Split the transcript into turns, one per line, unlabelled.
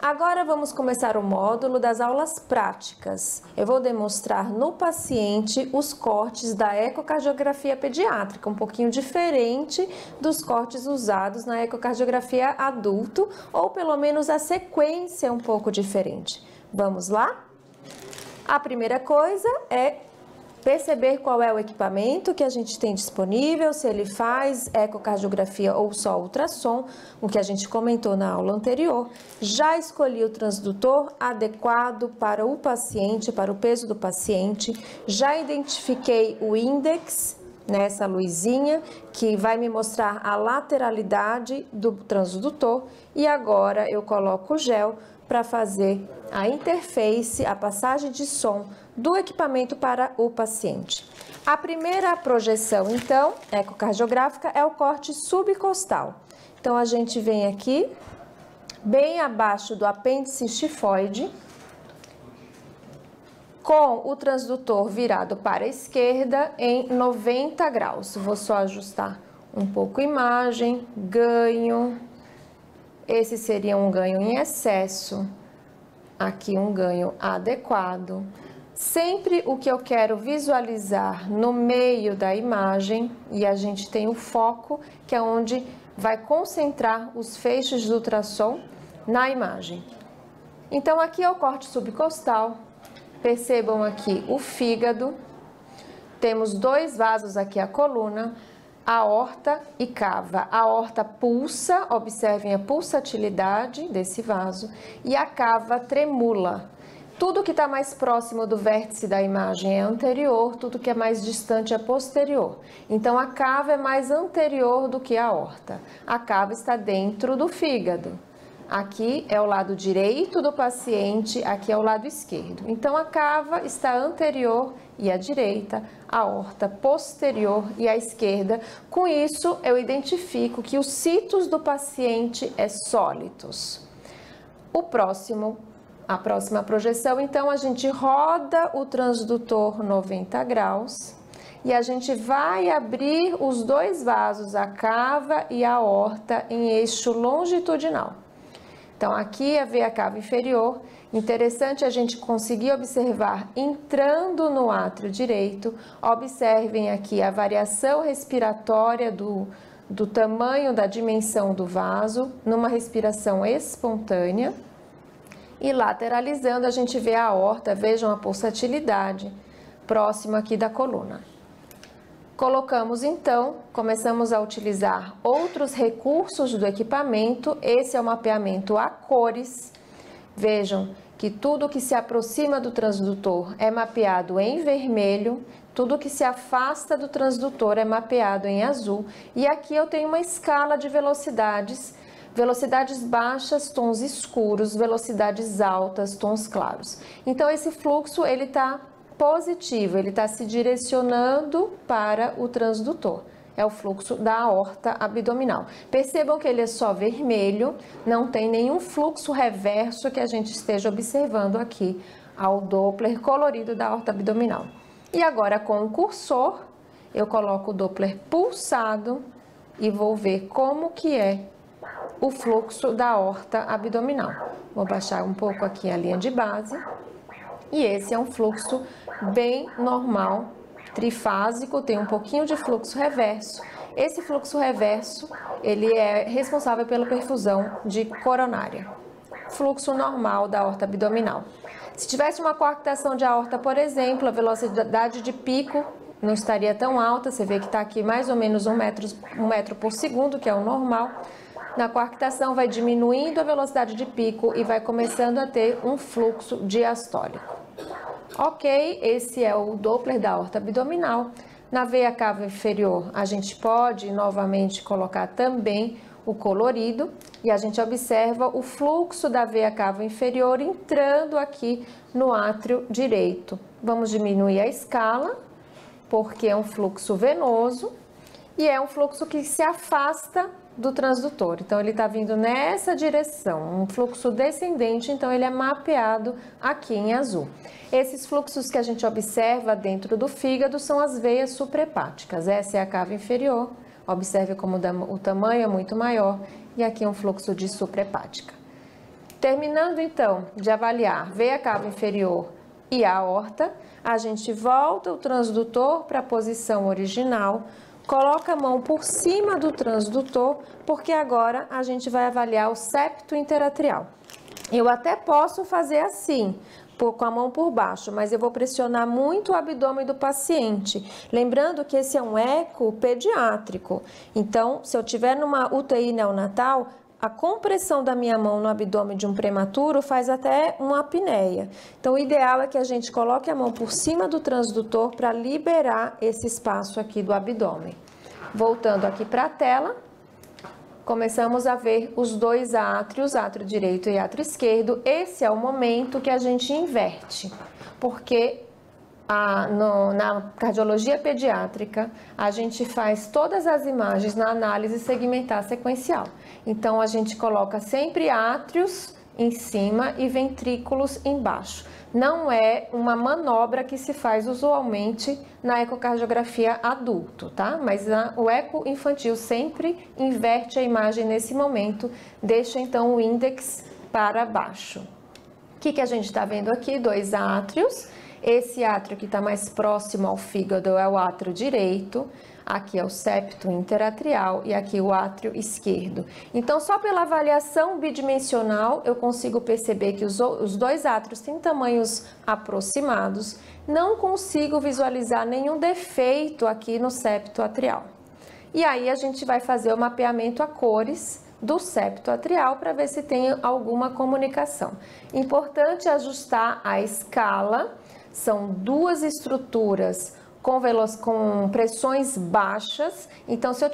Agora vamos começar o módulo das aulas práticas. Eu vou demonstrar no paciente os cortes da ecocardiografia pediátrica, um pouquinho diferente dos cortes usados na ecocardiografia adulto, ou pelo menos a sequência é um pouco diferente. Vamos lá? A primeira coisa é perceber qual é o equipamento que a gente tem disponível, se ele faz ecocardiografia ou só ultrassom, o que a gente comentou na aula anterior. Já escolhi o transdutor adequado para o paciente, para o peso do paciente. Já identifiquei o índex, nessa luzinha, que vai me mostrar a lateralidade do transdutor. E agora eu coloco o gel para fazer a interface, a passagem de som do equipamento para o paciente. A primeira projeção, então, ecocardiográfica é o corte subcostal. Então, a gente vem aqui, bem abaixo do apêndice xifoide, com o transdutor virado para a esquerda em 90 graus. Vou só ajustar um pouco a imagem, ganho. Esse seria um ganho em excesso. Aqui um ganho adequado. Sempre o que eu quero visualizar no meio da imagem, e a gente tem o foco, que é onde vai concentrar os feixes do ultrassom na imagem. Então, aqui é o corte subcostal. Percebam aqui o fígado. Temos dois vasos aqui, a coluna, aorta e cava. A aorta pulsa, observem a pulsatilidade desse vaso, e a cava tremula. Tudo que está mais próximo do vértice da imagem é anterior, tudo que é mais distante é posterior. Então, a cava é mais anterior do que a aorta. A cava está dentro do fígado. Aqui é o lado direito do paciente, aqui é o lado esquerdo. Então, a cava está anterior e à direita, a aorta posterior e à esquerda. Com isso, eu identifico que os sitos do paciente é sólitos. A próxima projeção, então, a gente roda o transdutor 90 graus e a gente vai abrir os dois vasos, a cava e a aorta, em eixo longitudinal. Então, aqui é ver a cava inferior. Interessante a gente conseguir observar entrando no átrio direito. Observem aqui a variação respiratória do tamanho, da dimensão do vaso, numa respiração espontânea. E lateralizando, a gente vê a aorta, vejam a pulsatilidade, próximo aqui da coluna. Colocamos então, começamos a utilizar outros recursos do equipamento. Esse é o mapeamento a cores. Vejam que tudo que se aproxima do transdutor é mapeado em vermelho, tudo que se afasta do transdutor é mapeado em azul. E aqui eu tenho uma escala de velocidades. Velocidades baixas, tons escuros, velocidades altas, tons claros. Então, esse fluxo, ele está positivo, ele está se direcionando para o transdutor. É o fluxo da aorta abdominal. Percebam que ele é só vermelho, não tem nenhum fluxo reverso que a gente esteja observando aqui ao Doppler colorido da aorta abdominal. E agora, com o cursor, eu coloco o Doppler pulsado e vou ver como que é o fluxo da aorta abdominal. Vou baixar um pouco aqui a linha de base. E esse é um fluxo bem normal, trifásico, tem um pouquinho de fluxo reverso. Esse fluxo reverso, ele é responsável pela perfusão de coronária. Fluxo normal da aorta abdominal. Se tivesse uma coarctação de aorta, por exemplo, a velocidade de pico não estaria tão alta. Você vê que está aqui mais ou menos um metro por segundo, que é o normal. Na coarctação vai diminuindo a velocidade de pico e vai começando a ter um fluxo diastólico. Ok, esse é o Doppler da aorta abdominal. Na veia cava inferior, a gente pode novamente colocar também o colorido e a gente observa o fluxo da veia cava inferior entrando aqui no átrio direito. Vamos diminuir a escala, porque é um fluxo venoso e é um fluxo que se afasta do transdutor. Então, ele está vindo nessa direção, um fluxo descendente, então ele é mapeado aqui em azul. Esses fluxos que a gente observa dentro do fígado são as veias suprahepáticas. Essa é a cava inferior, observe como o tamanho é muito maior, e aqui um fluxo de suprahepática. Terminando então de avaliar veia cava inferior e a aorta, a gente volta o transdutor para a posição original, coloca a mão por cima do transdutor, porque agora a gente vai avaliar o septo interatrial. Eu até posso fazer assim, com a mão por baixo, mas eu vou pressionar muito o abdômen do paciente. Lembrando que esse é um eco pediátrico. Então, se eu tiver numa UTI neonatal, a compressão da minha mão no abdômen de um prematuro faz até uma apneia. Então, o ideal é que a gente coloque a mão por cima do transdutor para liberar esse espaço aqui do abdômen. Voltando aqui para a tela, começamos a ver os dois átrios, átrio direito e átrio esquerdo. Esse é o momento que a gente inverte, porque na cardiologia pediátrica, a gente faz todas as imagens na análise segmentar sequencial. Então, a gente coloca sempre átrios em cima e ventrículos embaixo. Não é uma manobra que se faz usualmente na ecocardiografia adulto, tá? Mas o eco infantil sempre inverte a imagem nesse momento, deixa então o índex para baixo. O que a gente está vendo aqui? Dois átrios. Esse átrio que está mais próximo ao fígado é o átrio direito, aqui é o septo interatrial e aqui o átrio esquerdo. Então, só pela avaliação bidimensional, eu consigo perceber que os dois átrios têm tamanhos aproximados, não consigo visualizar nenhum defeito aqui no septo atrial. E aí, a gente vai fazer o mapeamento a cores do septo atrial para ver se tem alguma comunicação. Importante ajustar a escala. São duas estruturas com pressões baixas, então se eu